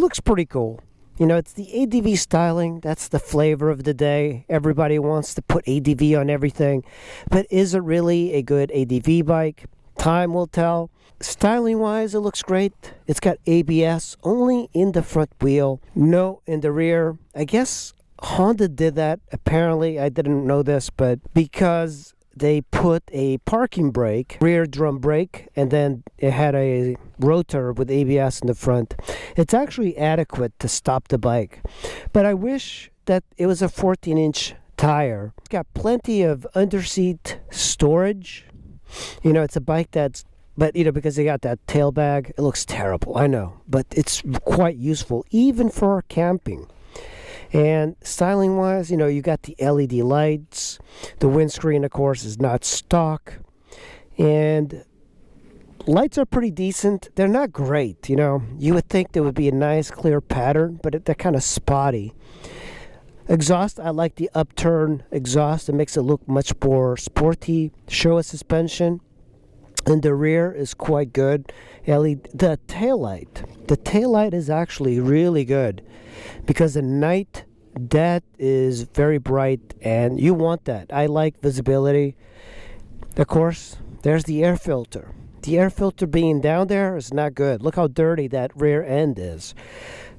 looks pretty cool. You know, it's the ADV styling. That's the flavor of the day. Everybody wants to put ADV on everything. But is it really a good ADV bike? Time will tell. Styling-wise, it looks great. It's got ABS only in the front wheel, no in the rear. I guess Honda did that. Apparently, I didn't know this, but because they put a parking brake, rear drum brake, and then it had a rotor with ABS in the front. It's actually adequate to stop the bike. But I wish that it was a 14-inch tire. It's got plenty of underseat storage. You know, it's a bike that's, but you know, because they got that tail bag, it looks terrible, I know. But it's quite useful, even for camping. And styling wise, you know, you got the LED lights. The windscreen, of course, is not stock. And lights are pretty decent. They're not great, you know. You would think there would be a nice clear pattern, but they're kind of spotty. Exhaust, I like the upturn exhaust. It makes it look much more sporty. Shoei suspension. And the rear is quite good. The taillight is actually really good, because at night that is very bright and you want that. I like visibility. Of course, there's the air filter. The air filter being down there is not good. Look how dirty that rear end is.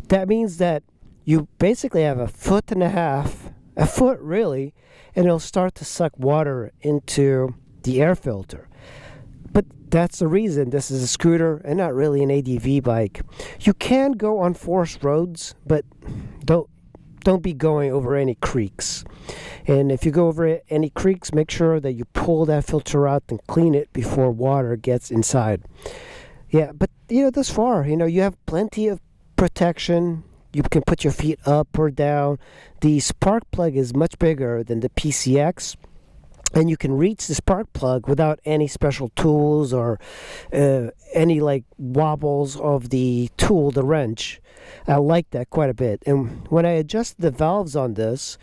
That means that you basically have a foot and a half, a foot really, and it'll start to suck water into the air filter. But that's the reason this is a scooter and not really an ADV bike. You can go on forest roads, but don't be going over any creeks. And if you go over any creeks, make sure that you pull that filter out and clean it before water gets inside. Yeah, but you know, thus far, you know, you have plenty of protection. You can put your feet up or down. The spark plug is much bigger than the PCX. And you can reach the spark plug without any special tools or any like wobbles of the tool, the wrench. I like that quite a bit. And when I adjusted the valves on this,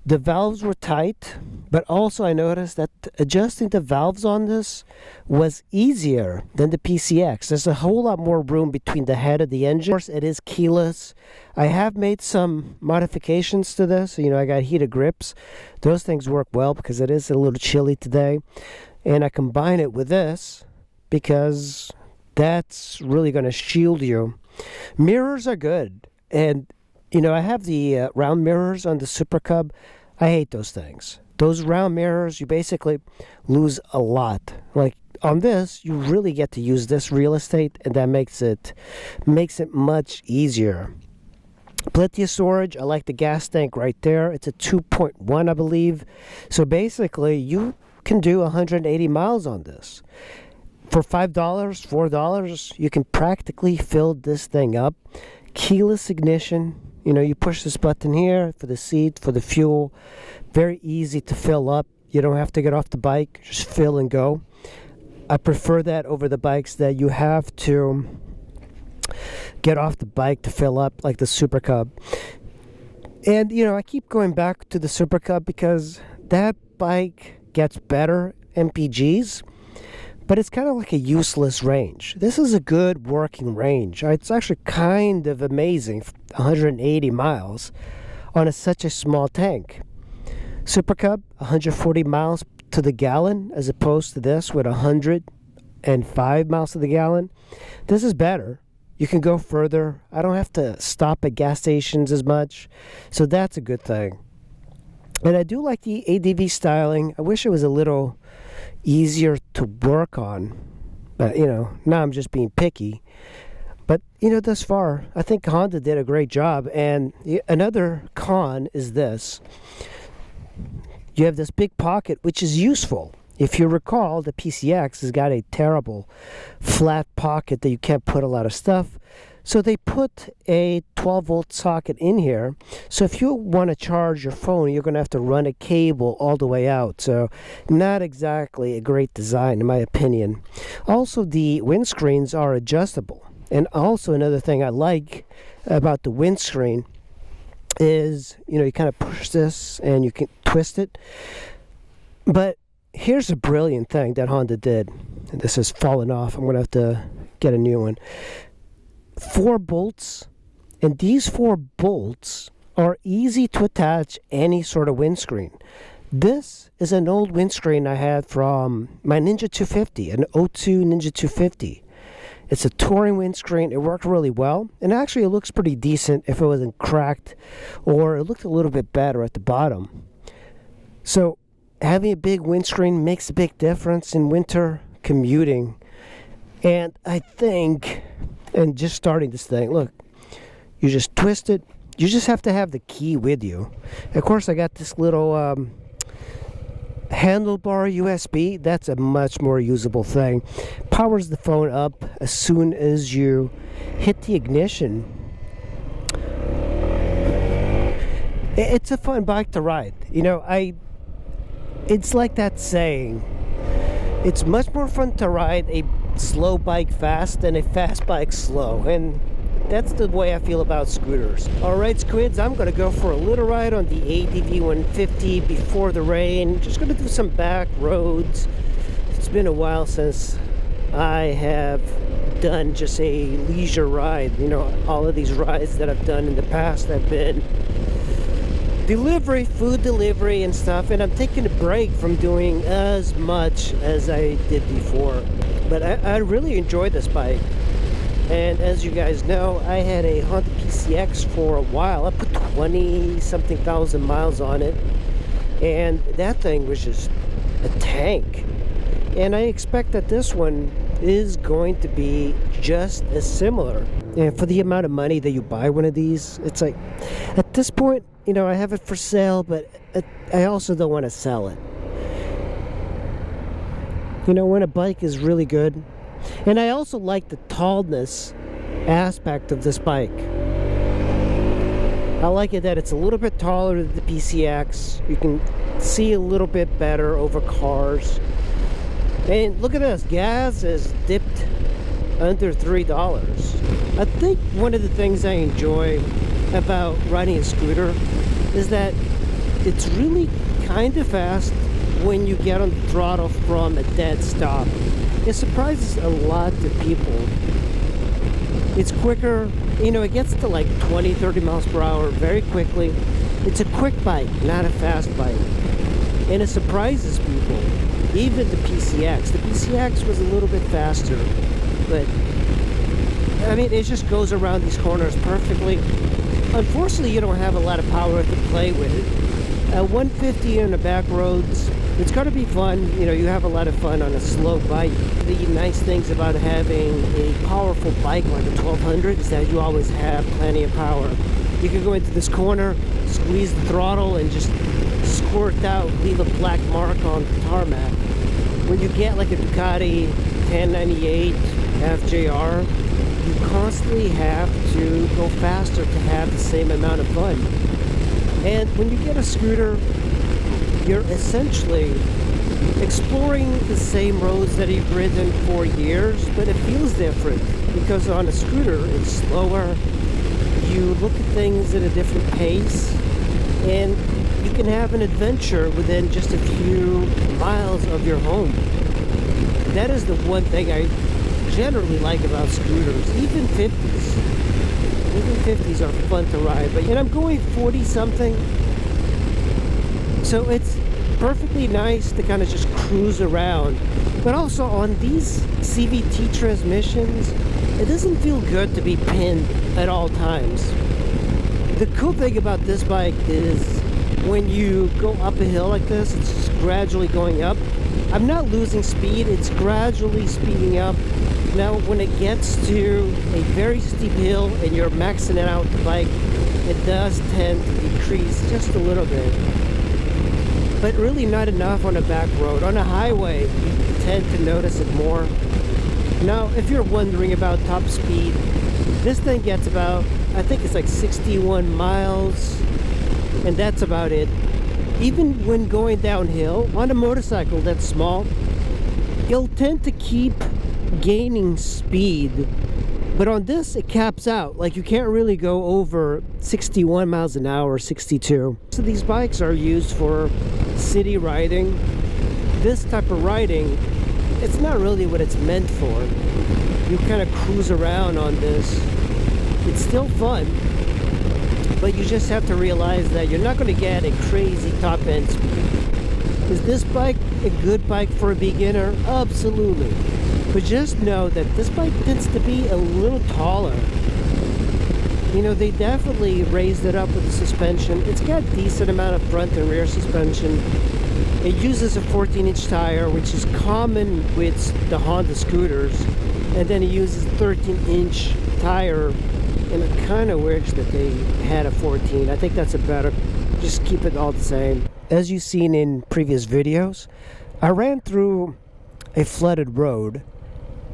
the valves were tight, but also I noticed that adjusting the valves on this was easier than the PCX. There's a whole lot more room between the head of the engine. Of course, it is keyless. I have made some modifications to this. You know, I got heated grips. Those things work well because it is a little chilly today. And I combine it with this because that's really going to shield you. Mirrors are good. And, you know, I have the round mirrors on the Super Cub. I hate those things. Those round mirrors, you basically lose a lot. Like on this, you really get to use this real estate, and that makes it much easier. Plenty of storage. I like the gas tank right there. It's a 2.1, I believe. So basically, you can do 180 miles on this. For $5, $4, you can practically fill this thing up. Keyless ignition. You know, you push this button here for the seat, for the fuel. Very easy to fill up. You don't have to get off the bike. Just fill and go. I prefer that over the bikes that you have to get off the bike to fill up, like the Super Cub. And, you know, I keep going back to the Super Cub because that bike gets better MPGs, but it's kind of like a useless range. This is a good working range. It's actually kind of amazing, 180 miles on such a small tank. Super Cub, 140 miles to the gallon, as opposed to this with 105 miles to the gallon. This is better. You can go further. I don't have to stop at gas stations as much, so that's a good thing. And I do like the ADV styling. I wish it was a little easier to work on, but you know, now I'm just being picky. But you know, thus far I think Honda did a great job. And another con is this: you have this big pocket, which is useful. If you recall, the PCX has got a terrible flat pocket that you can't put a lot of stuff. So they put a 12-volt socket in here. So if you want to charge your phone, you're going to have to run a cable all the way out. So not exactly a great design, in my opinion. Also, the windscreens are adjustable. And also another thing I like about the windscreen is, you know, you kind of push this and you can twist it. But here's a brilliant thing that Honda did. And this has fallen off. I'm going to have to get a new one. 4 bolts And these 4 bolts are easy to attach any sort of windscreen. This is an old windscreen I had from my Ninja 250, an 02 Ninja 250. It's a touring windscreen. It worked really well. And actually it looks pretty decent if it wasn't cracked, or it looked a little bit better at the bottom. So having a big windscreen makes a big difference in winter commuting. And I think, and just starting this thing, look, you just twist it. You just have to have the key with you. Of course, I got this little handlebar USB. That's a much more usable thing. Powers the phone up as soon as you hit the ignition. It's a fun bike to ride. You know, it's like that saying, it's much more fun to ride a slow bike fast than a fast bike slow, and that's the way I feel about scooters. Alright, squids, I'm going to go for a little ride on the ADV150 before the rain. Just going to do some back roads. It's been a while since I have done just a leisure ride. You know, all of these rides that I've done in the past have been delivery, food delivery and stuff, and I'm taking a break from doing as much as I did before. But I really enjoy this bike. And as you guys know, I had a Honda PCX for a while. I put 20-something thousand miles on it, and that thing was just a tank. And I expect that this one is going to be just as similar. And for the amount of money that you buy one of these, it's like, at this point, you know, I have it for sale, but I also don't want to sell it. You know, when a bike is really good. And I also like the tallness aspect of this bike. I like it that it's a little bit taller than the PCX. You can see a little bit better over cars. And look at this, gas is dipped under $3. I think one of the things I enjoy about riding a scooter is that it's really kind of fast when you get on the throttle from a dead stop. It surprises a lot of people. It's quicker, you know, it gets to like 20-30 miles per hour very quickly. It's a quick bike, not a fast bike. And it surprises people, even the PCX. The PCX was a little bit faster, but I mean, it just goes around these corners perfectly. Unfortunately, you don't have a lot of power to play with. 150 on the back roads, it's going to be fun. You know, you have a lot of fun on a slow bike. The nice things about having a powerful bike like a 1200 is that you always have plenty of power. You can go into this corner, squeeze the throttle, and just squirt out, leave a black mark on the tarmac. When you get like a Ducati 1098 FJR, you constantly have to go faster to have the same amount of fun. And when you get a scooter, you're essentially exploring the same roads that you've ridden for years, but it feels different because on a scooter it's slower. You look at things at a different pace, and you can have an adventure within just a few miles of your home. That is the one thing I generally like about scooters. Even 50s. Even 50s are fun to ride, and I'm going 40 something, so it's perfectly nice to kind of just cruise around. But also on these CVT transmissions, it doesn't feel good to be pinned at all times. The cool thing about this bike is when you go up a hill like this, it's just gradually going up. I'm not losing speed, it's gradually speeding up. Now when it gets to a very steep hill and you're maxing out the bike, it does tend to decrease just a little bit, but really not enough on a back road. On a highway, you tend to notice it more. Now if you're wondering about top speed, this thing gets about, I think it's like 61 miles, and that's about it. Even when going downhill on a motorcycle that's small, you'll tend to keep gaining speed, but on this it caps out. Like, you can't really go over 61 miles an hour, 62. So these bikes are used for city riding. This type of riding, it's not really what it's meant for. You kind of cruise around on this. It's still fun, but you just have to realize that you're not going to get a crazy top end speed. Is this bike a good bike for a beginner? Absolutely. But just know that this bike tends to be a little taller. You know, they definitely raised it up with the suspension. It's got a decent amount of front and rear suspension. It uses a 14-inch tire, which is common with the Honda scooters. And then it uses a 13-inch tire, and I kind of wish that they had a 14. I think that's a better, just keep it all the same. As you've seen in previous videos, I ran through a flooded road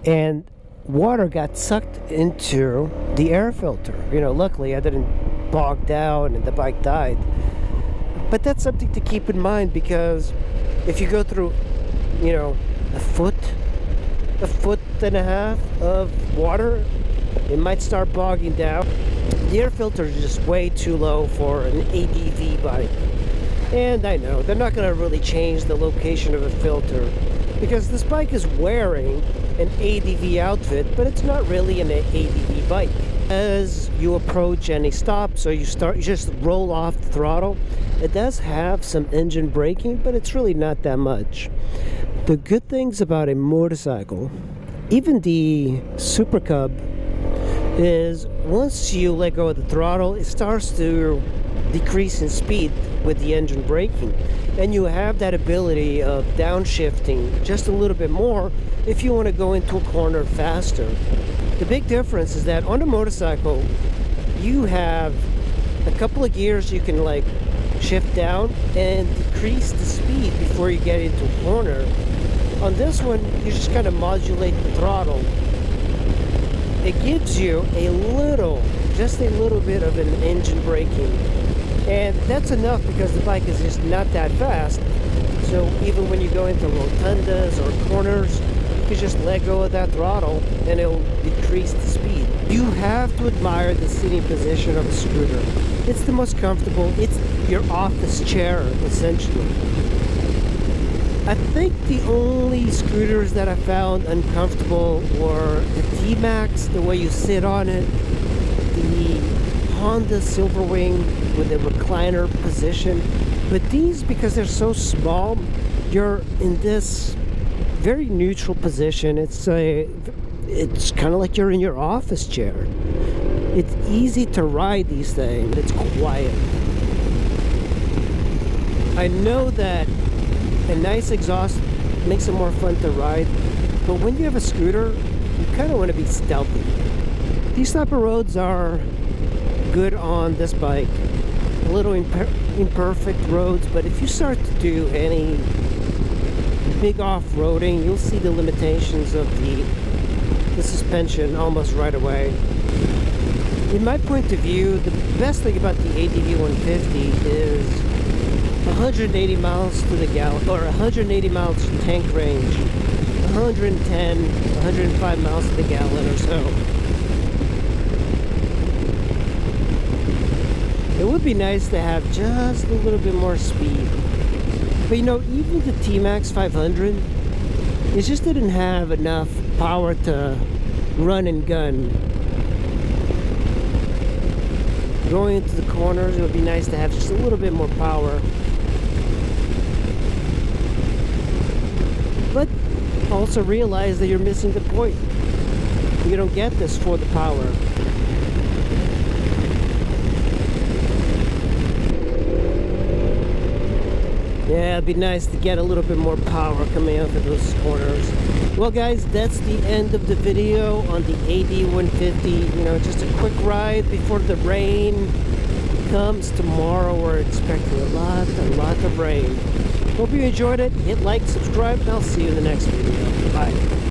and water got sucked into the air filter. You know, luckily I didn't bog down and the bike died. But that's something to keep in mind, because if you go through, you know, a foot and a half of water, it might start bogging down. The air filter is just way too low for an ADV bike. And I know they're not going to really change the location of a filter, because this bike is wearing an ADV outfit, but it's not really an ADV bike. As you approach any stop, so you just roll off the throttle, it does have some engine braking, but it's really not that much. The good things about a motorcycle, even the Super Cub, is once you let go of the throttle, it starts to decrease in speed with the engine braking, and you have that ability of downshifting just a little bit more if you want to go into a corner faster. The big difference is that on a motorcycle you have a couple of gears you can like shift down and decrease the speed before you get into a corner. On this one, you just kind of modulate the throttle. It gives you just a little bit of an engine braking, and that's enough because the bike is just not that fast. So even when you go into rotundas or corners, you can just let go of that throttle and it'll decrease the speed. You have to admire the sitting position of a scooter. It's the most comfortable. It's your office chair, essentially. I think the only scooters that I found uncomfortable were the T-Max, the way you sit on it, the Honda Silverwing with a recliner position. But these, because they're so small, you're in this very neutral position. It's kind of like you're in your office chair. It's easy to ride these things. It's quiet. I know that a nice exhaust makes it more fun to ride, but when you have a scooter, you kind of want to be stealthy. These type of roads are good on this bike. A little imperfect roads, but if you start to do any big off-roading, you'll see the limitations of the suspension almost right away. In my point of view, the best thing about the ADV150 is 180 miles to the gallon, or 180 miles tank range, 110, 105 miles to the gallon or so. It would be nice to have just a little bit more speed. But you know, even the T-Max 500, it just didn't have enough power to run and gun. Going into the corners, it would be nice to have just a little bit more power. But also realize that you're missing the point. You don't get this for the power. Yeah, it'd be nice to get a little bit more power coming out of those corners. Well guys, that's the end of the video on the AD150. You know, just a quick ride before the rain comes tomorrow. We're expecting a lot of rain. Hope you enjoyed it. Hit like, subscribe, and I'll see you in the next video. Bye.